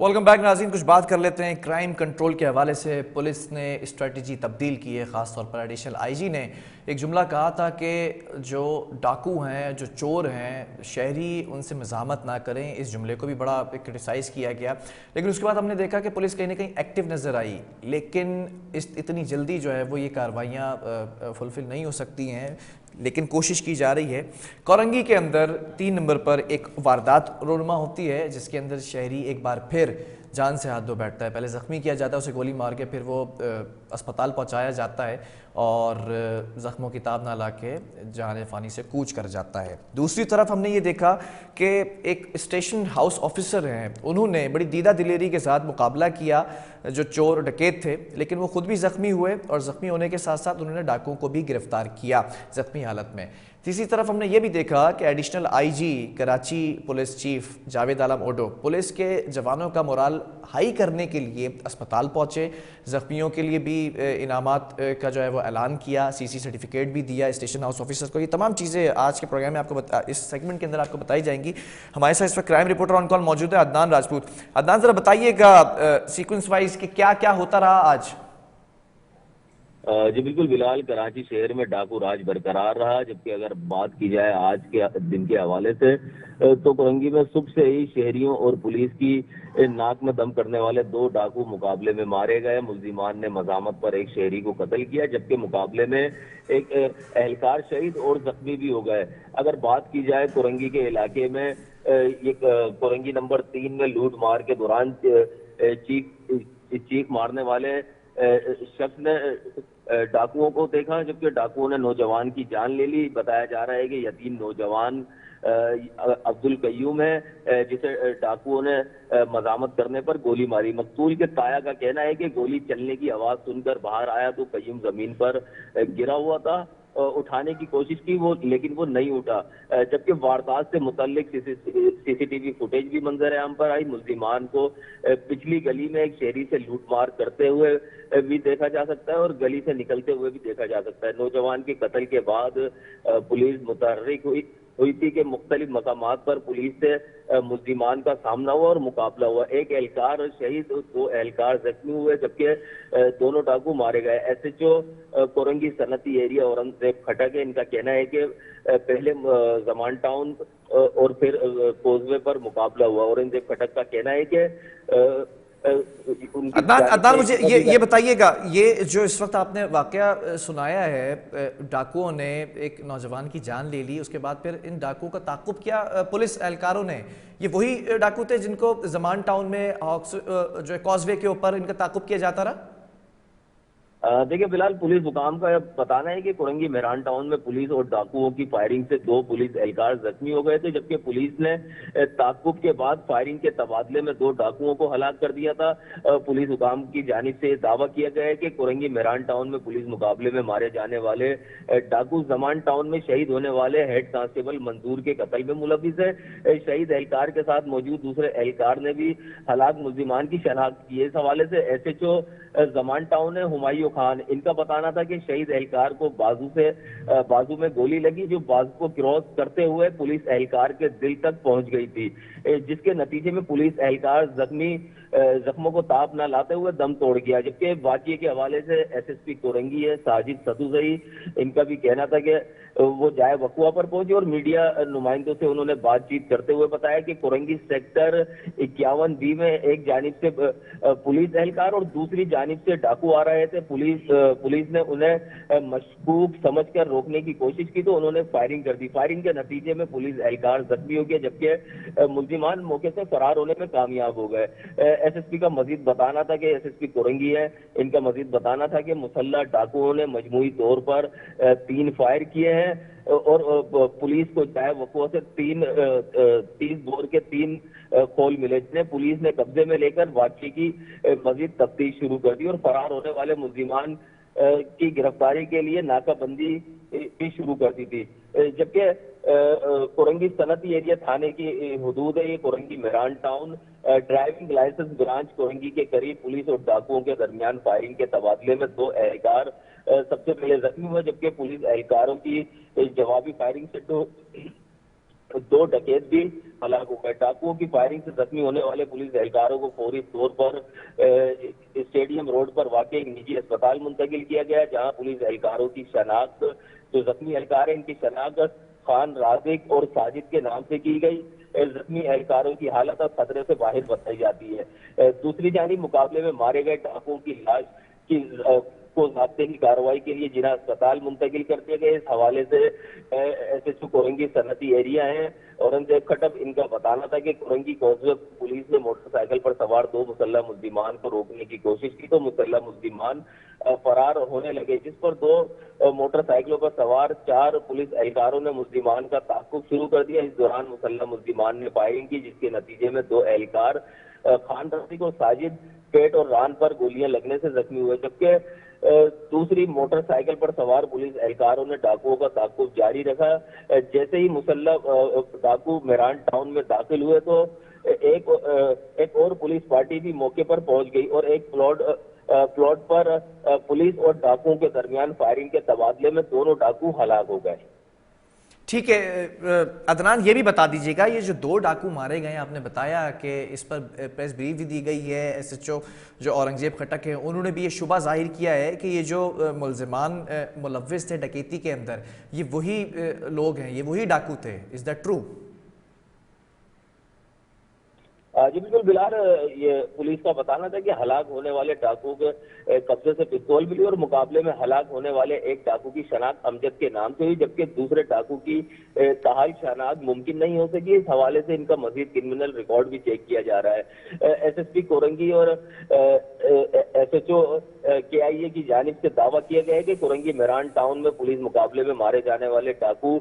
Welcome back नाज़रीन। कुछ बात कर लेते हैं क्राइम कंट्रोल के हवाले से। पुलिस ने स्ट्रेटजी तब्दील की है। ख़ासतौर पर एडिशनल आईजी ने एक जुमला कहा था कि जो डाकू हैं, जो चोर हैं, शहरी उनसे मज़ामत ना करें। इस जुमले को भी बड़ा क्रिटिसाइज़ किया गया, लेकिन उसके बाद हमने देखा कि पुलिस कहीं ना कहीं एक्टिव नज़र आई। लेकिन इतनी जल्दी जो है वो ये कार्रवाइयाँ फुलफ़िल नहीं हो सकती हैं, लेकिन कोशिश की जा रही है। कोरंगी के अंदर 3 नंबर पर एक वारदात रोनुमा होती है, जिसके अंदर शहरी एक बार फिर जान से हाथ धो बैठता है। पहले ज़ख्मी किया जाता है, उसे गोली मार के फिर वो अस्पताल पहुंचाया जाता है और ज़ख्मों की ताब ना ला के जान फ़ानी से कूच कर जाता है। दूसरी तरफ हमने ये देखा कि एक स्टेशन हाउस ऑफिसर हैं, उन्होंने बड़ी दीदा दिलेरी के साथ मुकाबला किया जो चोर डकैत थे, लेकिन वो खुद भी ज़ख्मी हुए और ज़ख्मी होने के साथ साथ उन्होंने डाकुओं को भी गिरफ्तार किया ज़ख्मी हालत में। तीसरी तरफ हमने ये भी देखा कि additional IG Karachi police chief Javed Alam Odho police के जवानों का मोराल हाई करने के लिए अस्पताल पहुंचे। ज़ख्मियों के लिए भी इनामात का जो है वो ऐलान किया, सीसी सर्टिफिकेट भी दिया स्टेशन हाउस ऑफिसर्स को। ये तमाम चीज़ें आज के प्रोग्राम में आपको इस सेगमेंट के अंदर आपको बताई जाएंगी। हमारे साथ इस वक्त क्राइम रिपोर्टर ऑन कॉल मौजूद है अदनान राजपूत। अदनान, ज़रा बताइएगा सीक्वेंस वाइज कि क्या क्या होता रहा आज। जी बिल्कुल बिलाल, कराची शहर में डाकू राज बरकरार रहा। जबकि अगर बात की जाए आज के दिन के हवाले से तो कोरंगी में सुबह से ही शहरियों और पुलिस की नाक में दम करने वाले 2 डाकू मुकाबले में मारे गए। मुल्जिमान ने मजामत पर एक शहरी को कत्ल किया, जबकि मुकाबले में एक एहलकार शहीद और जख्मी भी हो गए। अगर बात की जाए कोरंगी के इलाके में, ये कोरंगी नंबर 3 में लूट मार के दौरान चीख मारने वाले शख्स ने डाकुओं को देखा, जबकि डाकुओं ने नौजवान की जान ले ली। बताया जा रहा है कि यतीम नौजवान अब्दुल कयूम है, जिसे डाकुओं ने मजामत करने पर गोली मारी। मकतूल के ताया का कहना है कि गोली चलने की आवाज सुनकर बाहर आया तो कयूम जमीन पर गिरा हुआ था। उठाने की कोशिश की वो, लेकिन वो नहीं उठा। जबकि वारदात से मुतल्लिक सीसीटीवी फुटेज भी मंजर आम पर आई। मुल्जिमान को पिछली गली में एक शहरी से लूटमार करते हुए भी देखा जा सकता है और गली से निकलते हुए भी देखा जा सकता है। नौजवान के कत्ल के बाद पुलिस मुतहर्रिक हुई थी कि मुख्तलिफ मकामात पर पुलिस से मुल्जिमान का सामना हुआ और मुकाबला हुआ। एक एहलकार शहीद, 2 एहलकार जख्मी हुए, जबकि दोनों डाकू मारे गए। एसएचओ कोरंगी सनती एरिया औरंगजेब खटक है, इनका कहना है कि पहले जमान टाउन और फिर कोजवे पर मुकाबला हुआ। औरंगजेब खटक का कहना है कि अदनान अदनान मुझे ये बताइएगा, ये जो इस वक्त आपने वाकया सुनाया है, डाकुओं ने एक नौजवान की जान ले ली, उसके बाद फिर इन डाकुओं का ताकुब किया पुलिस एहलकारों ने। ये वही डाकू थे जिनको जमान टाउन में हॉक्स जो है कॉजवे के ऊपर इनका ताकुब किया जाता रहा? देखिए फिलहाल पुलिस हुकाम का बताना है कि कोरंगी मेहरान टाउन में पुलिस और डाकुओं की फायरिंग से 2 पुलिस एहलकार जख्मी हो गए थे, जबकि पुलिस ने ताकुब के बाद फायरिंग के तबादले में 2 डाकुओं को हलाक कर दिया था। पुलिस हुकाम की जानिब से दावा किया गया है कि कोरंगी मेहरान टाउन में पुलिस मुकाबले में मारे जाने वाले डाकू जमान टाउन में शहीद होने वाले हेड कांस्टेबल मंजूर के कत्ल में मुलविस है। शहीद एहलकार के साथ मौजूद दूसरे एहलकार ने भी हलाक मुल्जिमान की शनाख्त की है। इस हवाले से एसएचओ जमान टाउन है हुमायूं खान, इनका बताना था कि शहीद एहलकार को बाजू में गोली लगी, जो बाजू को क्रॉस करते हुए पुलिस एहलकार के दिल तक पहुंच गई थी, जिसके नतीजे में पुलिस एहलकार जख्मों को ताप न लाते हुए दम तोड़ गया। जबकि वाकये के हवाले से एसएसपी कोरंगी है साजिद सदुजई, इनका भी कहना था कि वो जाए वकुआ पर पहुंचे और मीडिया नुमाइंदों से उन्होंने बातचीत करते हुए बताया कि कोरंगी सेक्टर 51B में एक जानिब से पुलिस एहलकार और दूसरी जानिब से डाकू आ रहे थे। पुलिस ने उन्हें मशकूक समझकर रोकने की कोशिश की तो उन्होंने फायरिंग कर दी। फायरिंग के नतीजे में पुलिस एहलकार जख्मी हो गया, जबकि मुल्जिमान मौके से फरार होने में कामयाब हो गए। एसएसपी का मजीद बताना था कि एसएसपी कोरंगी है, इनका मजीद बताना था कि मुसल्लह डाकुओं ने मजमूई तौर पर 3 फायर किए हैं और पुलिस को चाहे वकुआ से 30 बोर के 3 खोल मिले, जिन्हें पुलिस ने कब्जे में लेकर वाकये की मजीद तफ्तीश शुरू कर दी और फरार होने वाले मुल्जिमान की गिरफ्तारी के लिए नाकाबंदी भी शुरू कर दी थी। जबकि कोरंगी सनती एरिया थाने की हदूद है ये Korangi Mehran town. Driving licence branch Korangi के करीब पुलिस और डाकुओं के दरमियान फायरिंग के तबादले में 2 एहलकार सबसे पहले जख्मी हुए, जबकि पुलिस एहलकारों की जवाबी फायरिंग से दो डकैत भी हलाक हो गए। डाकुओं की फायरिंग से जख्मी होने वाले पुलिस एहलकारों को फौरी तौर पर स्टेडियम रोड पर वाकई एक निजी अस्पताल मुंतकिल किया गया, जहां पुलिस एहलकारों की शनाख्त, जो जख्मी एहलकार है इनकी शनाख्त खान, राजिक और साजिद के नाम से की गई। जख्मी एहलकारों की हालत अब खतरे से बाहर बताई जाती है। दूसरी जानिब मुकाबले में मारे गए डाकुओं की लाश की को ज़ाब्ते की कार्रवाई के लिए जिला अस्पताल मुंतकिल कर दिए गए। इस हवाले से एसएचओ कोरंगी सनती एरिया है औरंगजेब खटक, इनका बताना था कि कोरंगी कॉन्स्टेबल पुलिस ने मोटरसाइकिल पर सवार दो मुसल्लह मुल्जिमान को रोकने की कोशिश की तो मुसल्लह मुल्जिमान फरार होने लगे, जिस पर दो मोटरसाइकिलों पर सवार 4 पुलिस एहलकारों ने मुल्जिमान का ताक़ुब शुरू कर दिया। इस दौरान मुसल्लह मुल्जिमान ने फायरिंग की, जिसके नतीजे में 2 एहलकार खान, रफीक और साजिद पेट और रान पर गोलियां लगने से जख्मी हुए, जबकि दूसरी मोटरसाइकिल पर सवार पुलिस एहलकारों ने डाकुओं का ताक़ुब जारी रखा। जैसे ही मुसल्लह डाकू मेहरान टाउन में दाखिल हुए तो एक और पुलिस पार्टी भी मौके पर पहुंच गई और एक प्लॉट पर पुलिस और डाकुओं के दरमियान फायरिंग के तबादले में दोनों डाकू हलाक हो गए। ठीक है अदनान, ये भी बता दीजिएगा, ये जो 2 डाकू मारे गए आपने बताया कि इस पर प्रेस ब्रीफ भी दी गई है। एसएचओ जो औरंगजेब खटक है उन्होंने भी ये शुबा जाहिर किया है कि ये जो मुल्जिमान मुलव्विस थे डकैती के अंदर, ये वही लोग हैं, ये वही डाकू थे। Is that true? जी बिल्कुल बिलाल, ये पुलिस का बताना था कि हलाक होने वाले डाकू के कब्जे से पिस्तौल मिली और मुकाबले में हलाक होने वाले एक डाकू की शनाख्त अमजद के नाम से हुई, जबकि दूसरे डाकू की ताहाल शनाख्त मुमकिन नहीं हो सकी। इस हवाले से इनका मजीद क्रिमिनल रिकॉर्ड भी चेक किया जा रहा है। एसएसपी कोरंगी और एसएचओ केआईए की जानिब से दावा किया गया है कि कोरंगी मेहरान टाउन में पुलिस मुकाबले में मारे जाने वाले डाकू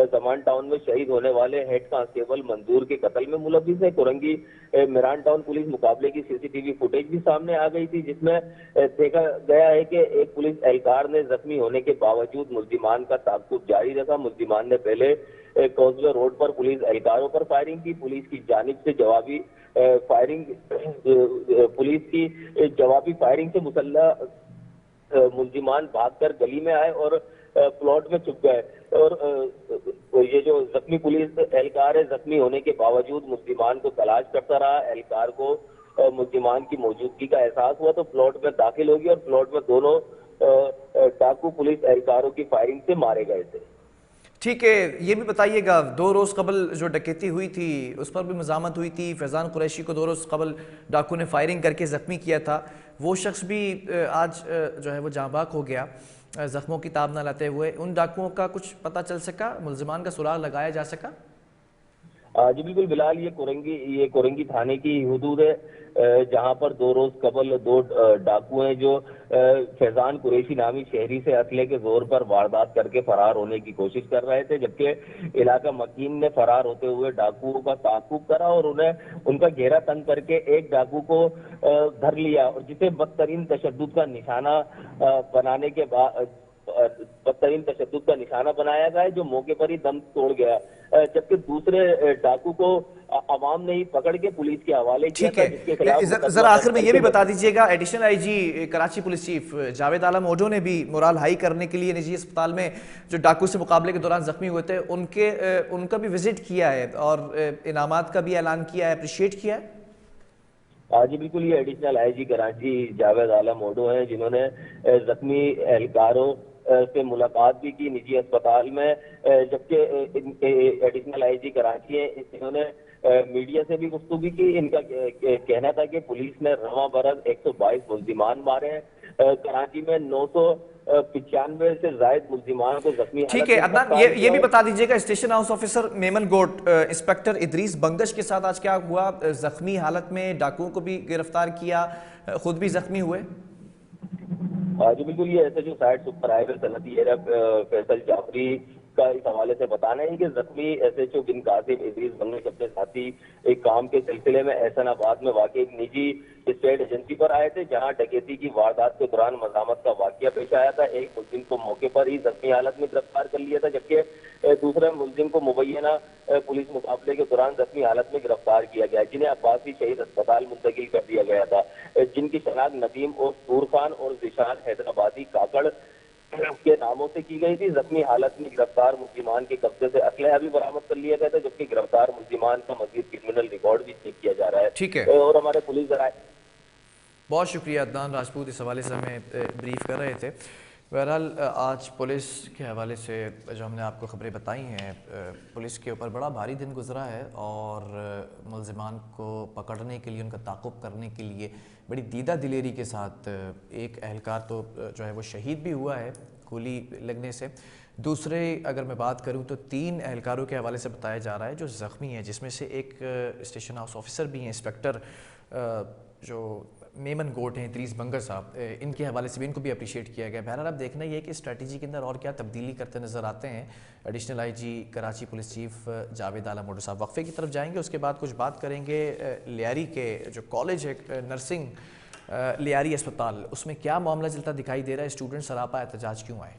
जमान टाउन में शहीद होने वाले हेड कांस्टेबल मंजूर के कत्ल में मुलव्विस है। कोरंगी मेहरान टाउन पुलिस मुकाबले की सीसीटीवी फुटेज भी सामने आ गई थी, जिसमें देखा गया है कि एक पुलिस एहलकार ने जख्मी होने के बावजूद मुल्जिमान का ताक़ुब जारी रखा। मुल्जिमान ने पहले कॉन्सवे रोड पर पुलिस एहलकारों पर फायरिंग की। पुलिस की जानिब से जवाबी फायरिंग से मुसल्लह मुल्जिमान भागकर गली में आए और प्लॉट में छुप गए और ये जो जख्मी पुलिस एहलकार है जख्मी होने के बावजूद मुल्जिमान को तलाश करता रहा। एहलकार को मुल्जिमान की मौजूदगी का एहसास हुआ तो प्लॉट में दाखिल हो गया और प्लॉट में दोनों डाकू पुलिस एहलकारों की फायरिंग से मारे गए थे। ठीक है, ये भी बताइएगा 2 रोज़ कबल जो डकैती हुई थी उस पर भी मज़ामत हुई थी। फैज़ान कुरैशी को 2 रोज़ कबल डाकू ने फायरिंग करके ज़ख्मी किया था, वो शख्स भी आज जो है वो जाँ बाक हो गया जख्मों की ताब न लाते हुए। उन डाकुओं का कुछ पता चल सका, मुल्जिमान का सुराग लगाया जा सका? जी बिल्कुल बिलाल, ये कोरंगी थाने की हुदूद है, जहां पर 2 रोज कबल 2 डाकू हैं जो फैजान कुरैशी नामी शहरी से असले के जोर पर वारदात करके फरार होने की कोशिश कर रहे थे, जबकि इलाका मकीन ने फरार होते हुए डाकुओं का ताकुब करा और उन्हें उनका घेरा तंग करके एक डाकू को धर लिया और जिसे बदतरीन तशद्दुद का निशाना बनाने के बाद बदतरीन तशद्दुद का निशाना बनाया गया है, जो मौके पर ही दम तोड़ गया, जबकि दूसरे डाकू को अवाम ने ही पकड़ के पुलिस के हवाले किया था, जिसके खिलाफ जरा आखिर में ये भी बता दीजिएगा, additional IG Karachi police chief Javed Alam Odho ने भी मोराल हाई करने के लिए निजी अस्पताल में जो डाकू से मुकाबले के दौरान जख्मी हुए थे उनका भी विजिट किया है और इनामात का भी ऐलान किया है, अप्रिशिएट किया है। जी बिल्कुल, ये एडिशनल आईजी कराची जावेद आलम ओडो हैं, जिन्होंने जख्मी एहलकारों से मुलाकात भी की निजी अस्पताल में, जबकि एडिशनल आईजी कराची है, इन्होंने मीडिया से भी गुफ्तगू की। इनका कहना था कि पुलिस ने रवां बरस 122 मुल्जिमान मारे हैं, कराची में 995 से जायद मुल्जिमान को जख्मी। ठीक है अदनान, ये भी बता दीजिएगा, स्टेशन हाउस ऑफिसर मेमन गोट इंस्पेक्टर इदरीस बंगश के साथ आज क्या हुआ? जख्मी हालत में डाकुओं को भी गिरफ्तार किया, खुद भी जख्मी हुए। जी बिल्कुल, ये SHO site supervisor Sanati area Faisal Jafri का इस हवाले से बताना है कि जख्मी एसएचओ बिन कासिम इदरीस बंगश अपने साथी एक काम के सिलसिले में एहसनाबाद में वाकई एक निजी स्टेट एजेंसी पर आए थे, जहां डकैती की वारदात के दौरान मजामत का वाकया पेश आया था। एक मुलजिम को मौके पर ही जख्मी हालत में गिरफ्तार कर लिया था, जबकि दूसरे मुलजिम को मुबैना पुलिस मुकाबले के दौरान जख्मी हालत में गिरफ्तार किया गया, जिन्हें अब्बासी शहीद अस्पताल मुंतकिल कर दिया गया था, जिनकी शनाख्त नदीम और सूर खान और जिशान हैदराबादी काकड़ के नामों से से की गई थी। जख्मी हालत में गिरफ्तार मुल्जिमान के कब्जे से असलहा भी बरामद कर लिया गया था, जबकि गिरफ्तार मुल्जिमान का मजीद क्रिमिनल रिकॉर्ड भी चेक किया जा रहा ठीक है, है। और हमारे पुलिस जराये बहुत शुक्रिया अदनान राजपूत, इस हवाले से हमें ब्रीफ कर रहे थे। बहरहाल आज पुलिस के हवाले से जो हमने आपको खबरें बताई हैं, पुलिस के ऊपर बड़ा भारी दिन गुजरा है और मुल्ज़िमान को पकड़ने के लिए, उनका ताक़ुब करने के लिए बड़ी दीदा दिलेरी के साथ एक एहलकार तो जो है वो शहीद भी हुआ है गोली लगने से। दूसरे अगर मैं बात करूं तो 3 एहलकारों के हवाले से बताया जा रहा है जो ज़ख्मी हैं, जिसमें से एक स्टेशन हाउस ऑफिसर भी हैं, इंस्पेक्टर जो मेमन गोट हैं, इदरीस बंगर साहब, इनके हवाले से भी इनको भी अप्रिशिएट किया गया। बहरहाल अब देखना ये है कि स्ट्रैटेजी के अंदर और क्या तब्दीली करते नज़र आते हैं। Additional IG Karachi police chief Javed आला मोटो साहब वक्फे की तरफ जाएंगे, उसके बाद कुछ बात करेंगे लियारी के जो कॉलेज है नर्सिंग लियारी अस्पताल, उसमें क्या मामला चलता दिखाई दे रहा है, स्टूडेंट सरापा एहतजाज क्यों आए।